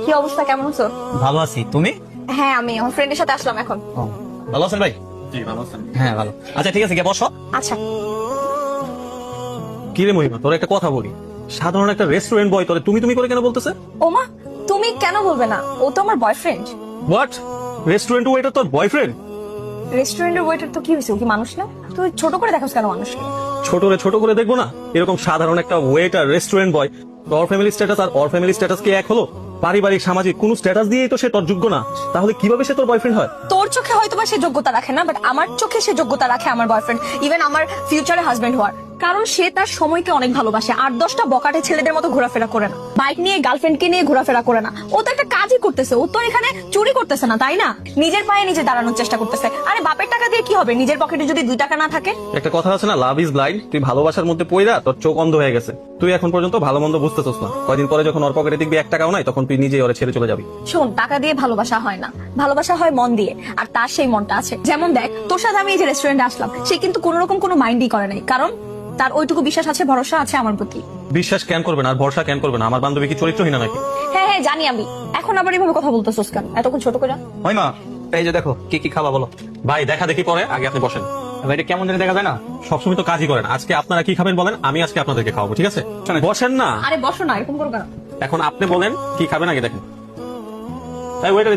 কি অবস্থা, কেমন আছো? ভালো আছি, তুমি? হ্যাঁ, আমি আমার ফ্রেন্ডের সাথে আসলাম এখন। ভালো আছেন ভাই? জি ভালো আছেন। হ্যাঁ ভালো। আচ্ছা ঠিক আছে, গিয়ে বসো। আচ্ছা, কি রে মহিমা, তোর একটা কথা বলি, সাধারণ একটা রেস্টুরেন্ট বয় তোরে তুমি তুমি করে কেন বলতেছে? ওমা, তুমি কেন বলবে না? ও তো আমার বয়ফ্রেন্ড। হোয়াট? রেস্টুরেন্ট ওয়েটার তোর বয়ফ্রেন্ড? রেস্টুরেন্টের ওয়েটার তো কি হয়েছে, ও কি মানুষ না? তুই ছোট করে দেখাস কেন মানুষকে? ছোট করে দেখবো না? এরকম সাধারণ একটা ওয়েটার রেস্টুরেন্ট বয়, তোর ফ্যামিলি স্ট্যাটাস আর ওর ফ্যামিলি স্ট্যাটাস কি এক হলো? পারিবারিক সামাজিক কোন স্ট্যাটাস দিয়েই তো সে তোর যোগ্য না, তাহলে কিভাবে সে তোর বয়ফ্রেন্ড হয়? তোর চোখে হয়তো বা সে যোগ্যতা রাখে না, বাট আমার চোখে সে যোগ্যতা রাখে আমার বয়ফ্রেন্ড, ইভেন আমার ফিউচারে হাজবেন্ড হওয়ার। কারণ সে তার সময়কে অনেক ভালোবাসে, 8-10টা বকাটে ছেলেদের মতো ঘোরাফেরা করে না, বাইক নিয়ে গার্লফ্রেন্ডকে নিয়ে ঘোরাফেরা করে না। ও তো একটা কাজই করতেছে, ও তো এখানে চুরি করতেছে না, তাই না? নিজের পায়ে নিজে দাঁড়ানোর চেষ্টা করতেছে। আরে বাপের টাকা দিয়ে কি হবে, নিজের পকেটে যদি 2 টাকা না থাকে? একটা কথা আছে না, লাভ ইজ ব্লাইন্ড। তুই ভালোবাসার মধ্যে পড়া তোর চোখ অন্ধ হয়ে গেছে। তুই এখন পর্যন্ত ভালো মন্দ বুঝতেছস না। কয়দিন পরে যখন ওর পকেটে দেখবি 1 টাকাও নাই, তখন তুই নিজেই ওরে ছেড়ে চলে যাবি। শোন, টাকা দিয়ে ভালোবাসা হয় না, ভালোবাসা হয় মন দিয়ে। আর তার সেই মনটা আছে। যেমন দেখ, তোর সাথে আমি এই যে রেস্টুরেন্টে আসলাম, সে কিন্তু কোন রকম কোনো মাইন্ডই করে নাই, কারণ তার ওইটুকু বিশ্বাস আছে, ভরসা আছে আমার প্রতি। বিশ্বাস কেন করবে না আর ভরসা কেন করবে না? আমার বান্ধবী কি চরিত্রহীন নাকি? হ্যাঁ হ্যাঁ, জানি আমি। এখন আবার এভাবে কথা বলতেছস কেন, এতক্ষণ ছোট করে? মহিমা, এই যে দেখো কি কি খাবা বলো। ভাই দেখা দেখি পরে, আগে আপনি বসেন। ভাই এটা কেমন জানি দেখা যায় না? সবসময় তো কাজই করেন, আজকে আপনারা কি খাবেন বলেন, আমি আজকে আপনাদেরকে খাওয়াবো, ঠিক আছে? বসেন না। আরে বসো না, এরকম করো কেন? এখন আপনি বলেন কি খাবেন, আগে দেখেন। তাই ওয়েটার